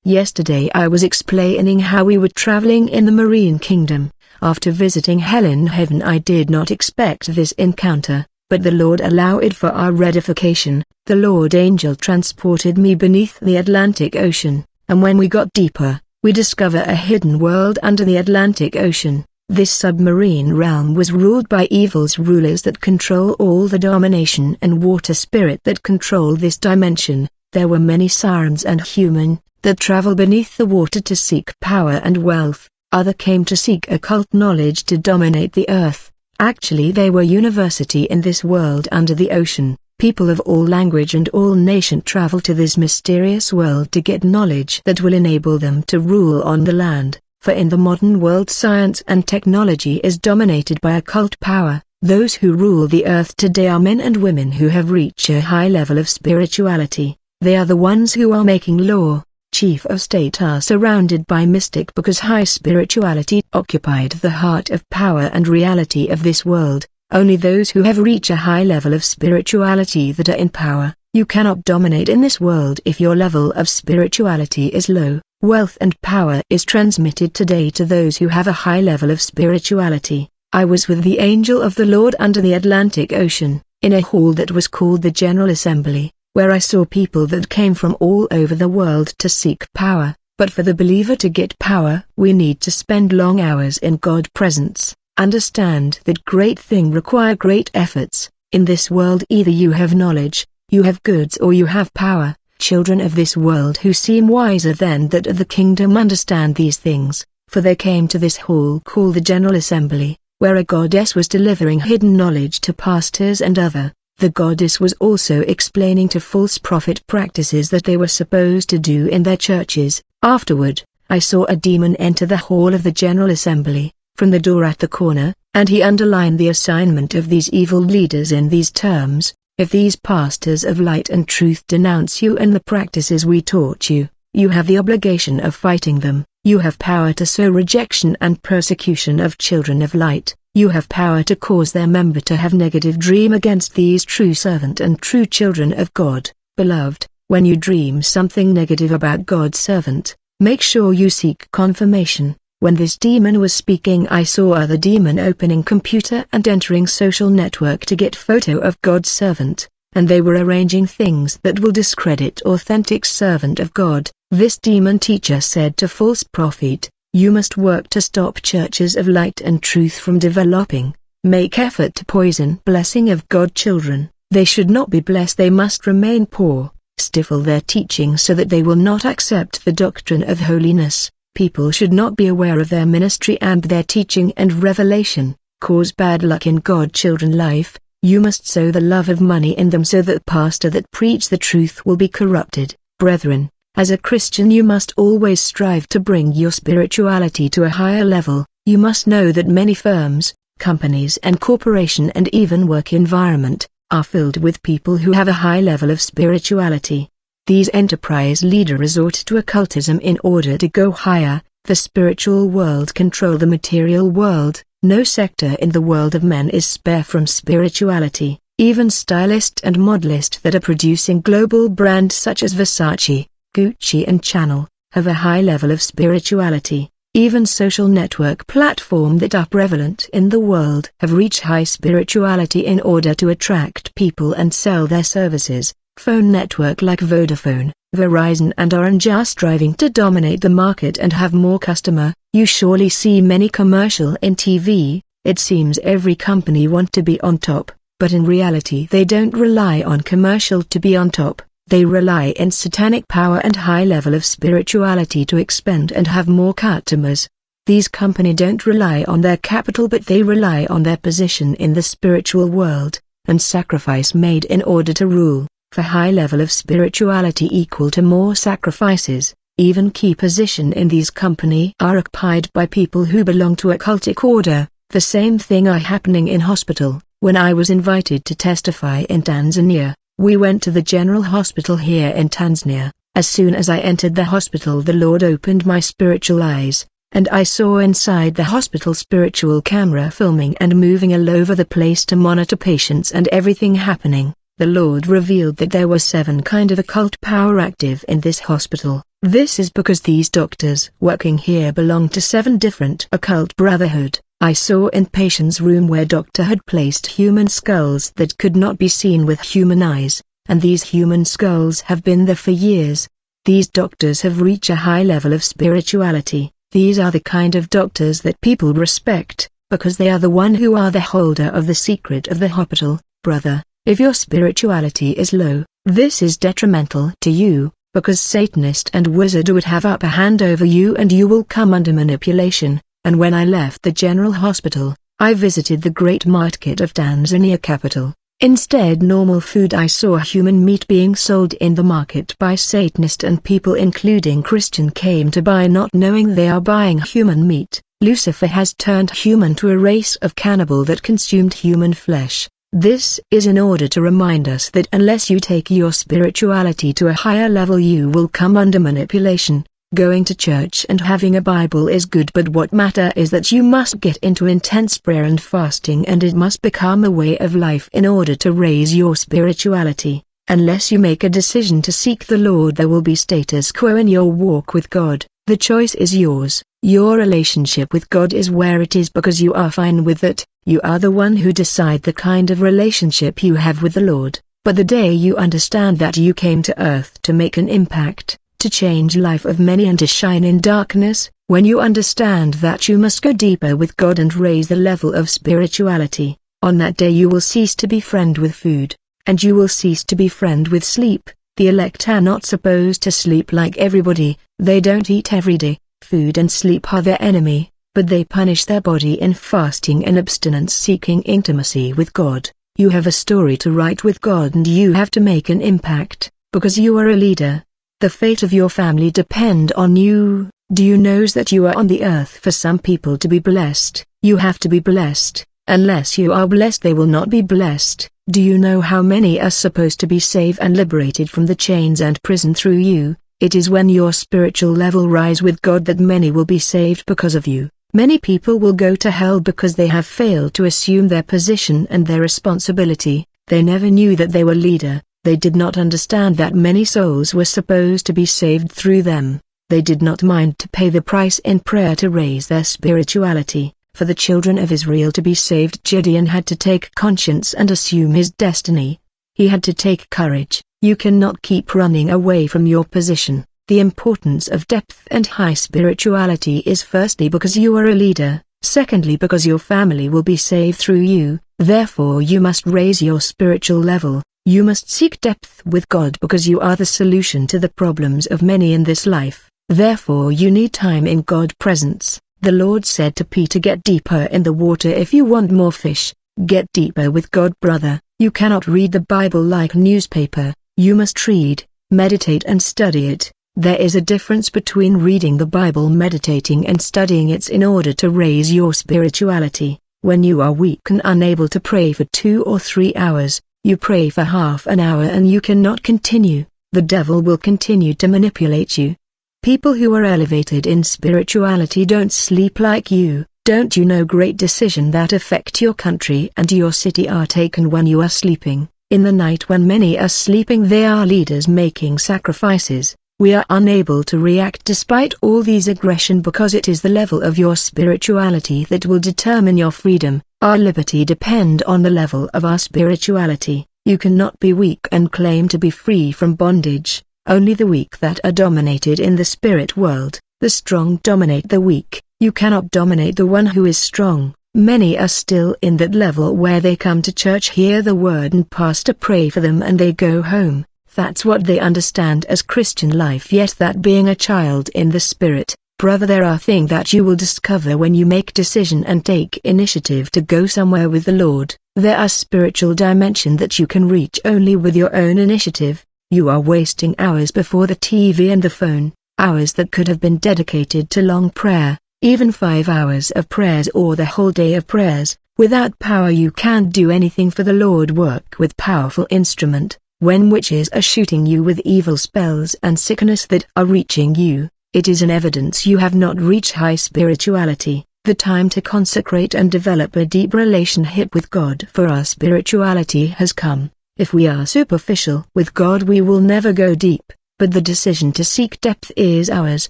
Yesterday I was explaining how we were traveling in the marine kingdom. After visiting hell in heaven I did not expect this encounter, but the Lord allowed it for our edification. The Lord Angel transported me beneath the Atlantic Ocean, and when we got deeper, we discover a hidden world under the Atlantic Ocean. This submarine realm was ruled by evil's rulers that control all the domination and water spirit that control this dimension. There were many sirens and human that travel beneath the water to seek power and wealth. Other came to seek occult knowledge to dominate the earth. Actually they were university in this world under the ocean. People of all language and all nation travel to this mysterious world to get knowledge that will enable them to rule on the land. For in the modern world science and technology is dominated by occult power. Those who rule the earth today are men and women who have reached a high level of spirituality. They are the ones who are making law. Chief of state are surrounded by mystic because high spirituality occupied the heart of power and reality of this world. Only those who have reached a high level of spirituality that are in power. You cannot dominate in this world if your level of spirituality is low. Wealth and power is transmitted today to those who have a high level of spirituality. I was with the angel of the Lord under the Atlantic Ocean, in a hall that was called the General Assembly, where I saw people that came from all over the world to seek power. But for the believer to get power, we need to spend long hours in God's presence. Understand that great things require great efforts. In this world either you have knowledge, you have goods, or you have power. Children of this world who seem wiser than that of the kingdom understand these things, for they came to this hall called the General Assembly, where a goddess was delivering hidden knowledge to pastors and other. The goddess was also explaining to false prophet practices that they were supposed to do in their churches. Afterward, I saw a demon enter the hall of the General Assembly, from the door at the corner, and he underlined the assignment of these evil leaders in these terms: if these pastors of light and truth denounce you and the practices we taught you, you have the obligation of fighting them. You have power to sow rejection and persecution of children of light. You have power to cause their member to have negative dream against these true servant and true children of God. Beloved, when you dream something negative about God's servant, make sure you seek confirmation. When this demon was speaking, I saw other demon opening computer and entering social network to get photo of God's servant, and they were arranging things that will discredit authentic servant of God. This demon teacher said to false prophet, you must work to stop churches of light and truth from developing. Make effort to poison blessing of God children. They should not be blessed, they must remain poor. Stifle their teaching so that they will not accept the doctrine of holiness. People should not be aware of their ministry and their teaching and revelation. Cause bad luck in God children life. You must sow the love of money in them so that pastor that preach the truth will be corrupted. Brethren, as a Christian you must always strive to bring your spirituality to a higher level. You must know that many firms, companies and corporation and even work environment, are filled with people who have a high level of spirituality. These enterprise leaders resort to occultism in order to go higher. The spiritual world control the material world. No sector in the world of men is spare from spirituality. Even stylists and modelists that are producing global brands such as Versace, Gucci and Chanel, have a high level of spirituality. Even social network platforms that are prevalent in the world have reached high spirituality in order to attract people and sell their services. Phone network like Vodafone, Verizon and Orange are striving to dominate the market and have more customer. You surely see many commercial in TV. It seems every company want to be on top, but in reality they don't rely on commercial to be on top. They rely in satanic power and high level of spirituality to expand and have more customers. These companies don't rely on their capital but they rely on their position in the spiritual world, and sacrifice made in order to rule. For high level of spirituality equal to more sacrifices. Even key position in these company are occupied by people who belong to a cultic order. The same thing are happening in hospital. When I was invited to testify in Tanzania, we went to the general hospital here in Tanzania. As soon as I entered the hospital the Lord opened my spiritual eyes, and I saw inside the hospital spiritual camera filming and moving all over the place to monitor patients and everything happening. The Lord revealed that there were 7 kind of occult power active in this hospital. This is because these doctors working here belong to 7 different occult brotherhood. I saw in patient's room where doctor had placed human skulls that could not be seen with human eyes, and these human skulls have been there for years. These doctors have reached a high level of spirituality. These are the kind of doctors that people respect, because they are the one who are the holder of the secret of the hospital. Brother, if your spirituality is low, this is detrimental to you, because Satanist and wizard would have upper hand over you and you will come under manipulation. And when I left the general hospital, I visited the great market of Tanzania capital. Instead normal food I saw human meat being sold in the market by Satanist, and people including Christian came to buy not knowing they are buying human meat. Lucifer has turned human to a race of cannibal that consumed human flesh. This is in order to remind us that unless you take your spirituality to a higher level you will come under manipulation. Going to church and having a Bible is good, but what matter is that you must get into intense prayer and fasting, and it must become a way of life in order to raise your spirituality. Unless you make a decision to seek the Lord there will be status quo in your walk with God. The choice is yours. Your relationship with God is where it is because you are fine with it. You are the one who decide the kind of relationship you have with the Lord. But the day you understand that you came to earth to make an impact, to change life of many and to shine in darkness, when you understand that you must go deeper with God and raise the level of spirituality, on that day you will cease to be friend with food, and you will cease to be friend with sleep. The elect are not supposed to sleep like everybody. They don't eat every day. Food and sleep are their enemy, but they punish their body in fasting and abstinence, seeking intimacy with God. You have a story to write with God and you have to make an impact, because you are a leader. The fate of your family depend on you. Do you know that you are on the earth for some people to be blessed? You have to be blessed. Unless you are blessed they will not be blessed. Do you know how many are supposed to be saved and liberated from the chains and prison through you? It is when your spiritual level rise with God that many will be saved because of you. Many people will go to hell because they have failed to assume their position and their responsibility. They never knew that they were leader. They did not understand that many souls were supposed to be saved through them. They did not mind to pay the price in prayer to raise their spirituality. For the children of Israel to be saved, Gideon had to take conscience and assume his destiny. He had to take courage. You cannot keep running away from your position. The importance of depth and high spirituality is firstly because you are a leader, secondly because your family will be saved through you. Therefore you must raise your spiritual level. You must seek depth with God because you are the solution to the problems of many in this life. Therefore you need time in God's presence. The Lord said to Peter, get deeper in the water if you want more fish. Get deeper with God, brother. You cannot read the Bible like newspaper. You must read, meditate and study it. There is a difference between reading the Bible, meditating and studying it in order to raise your spirituality. When you are weak and unable to pray for 2 or 3 hours, you pray for half an hour and you cannot continue. The devil will continue to manipulate you. People who are elevated in spirituality don't sleep like you. Don't you know great decisions that affect your country and your city are taken when you are sleeping? In the night when many are sleeping there are leaders making sacrifices. We are unable to react despite all these aggression because it is the level of your spirituality that will determine your freedom. Our liberty depend on the level of our spirituality. You cannot be weak and claim to be free from bondage. Only the weak that are dominated in the spirit world. The strong dominate the weak. You cannot dominate the one who is strong. Many are still in that level where they come to church, hear the word and pastor pray for them and they go home. That's what they understand as Christian life, yet that being a child in the spirit. Brother, there are things that you will discover when you make decision and take initiative to go somewhere with the Lord. There are spiritual dimension that you can reach only with your own initiative. You are wasting hours before the TV and the phone, hours that could have been dedicated to long prayer, even 5 hours of prayers or the whole day of prayers. Without power you can't do anything for the Lord. Work with powerful instrument. When witches are shooting you with evil spells and sickness that are reaching you, it is an evidence you have not reached high spirituality. The time to consecrate and develop a deep relationship with God for our spirituality has come. If we are superficial with God, we will never go deep, but the decision to seek depth is ours.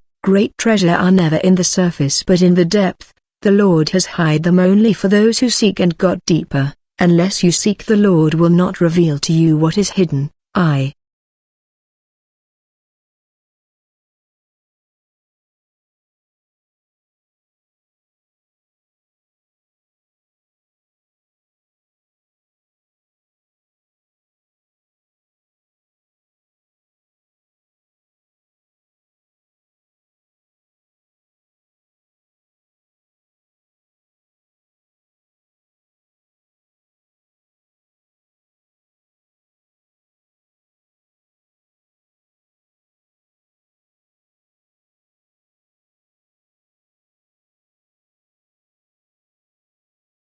Great treasure are never in the surface but in the depth. The Lord has hid them only for those who seek and got deeper. Unless you seek, the Lord will not reveal to you what is hidden.